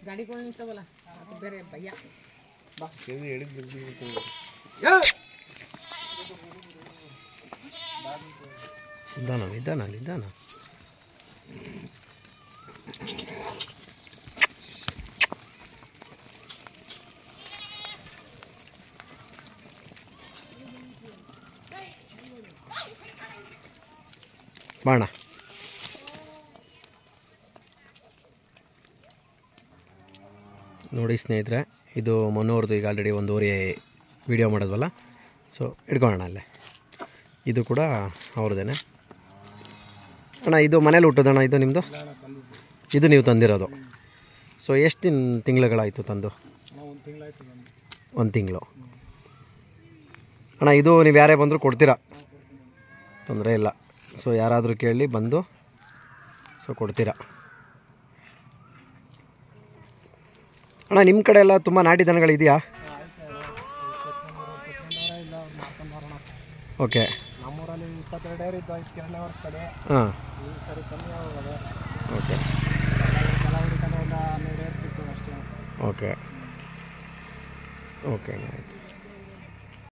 ಗಾಡಿಗಳು ನಿಂತವಲ್ಲ ಅದು ಬೇರೆ ಭಯ. ನಿಧಾನ. ಬಾಣ ನೋಡಿ ಸ್ನೇಹಿತರೆ, ಇದು ಮನೋರ್ದು ಈಗ ಆಲ್ರೆಡಿ ಒಂದೂವರೆ ವೀಡಿಯೋ ಮಾಡೋದ್ವಲ್ಲ, ಸೊ ಇಟ್ಕೊಳ್ಳೋಣ ಅಲ್ಲೇ. ಇದು ಕೂಡ ಅವ್ರದ್ದೇನೆ ಅಣ್ಣ. ಇದು ಮನೇಲಿ ಹುಟ್ಟೋದಣ್ಣ, ಇದು ನಿಮ್ಮದು? ಇದು ನೀವು ತಂದಿರೋದು. ಸೊ ಎಷ್ಟು ತಿಂಗಳುಗಳಾಯಿತು ತಂದು? 1 ತಿಂಗಳು. ಅಣ್ಣ ಇದು ನೀವು ಯಾರೇ ಬಂದರೂ ಕೊಡ್ತೀರಾ, ತೊಂದರೆ ಇಲ್ಲ. ಸೊ ಯಾರಾದರೂ ಕೇಳಿ ಬಂದು ಸೊ ಕೊಡ್ತೀರಾ. ಅಣ್ಣ ನಿಮ್ಮ ಕಡೆ ಎಲ್ಲ ತುಂಬ ನಾಟಿ ದನಗಳಿದೆಯಾ? ಓಕೆ. ನಮ್ಮೂರಲ್ಲಿ 22 ಡೇರಿ ಇದ್ದು, 5 ಕಿರಣೆ ವರ್ಷ ಕಡೆ. ಹಾಂ, ಈ ಸರಿ ಕಮ್ಮಿ ಆಗೋದು. ಓಕೆ. ಕೆಲವರಿಗೆ ಕಡೆ ಎಲ್ಲ 12 ಡೇರಿ ಸಿಗ್ತದೆ ಅಷ್ಟೇ. ಓಕೆ ಓಕೆ ಆಯಿತು.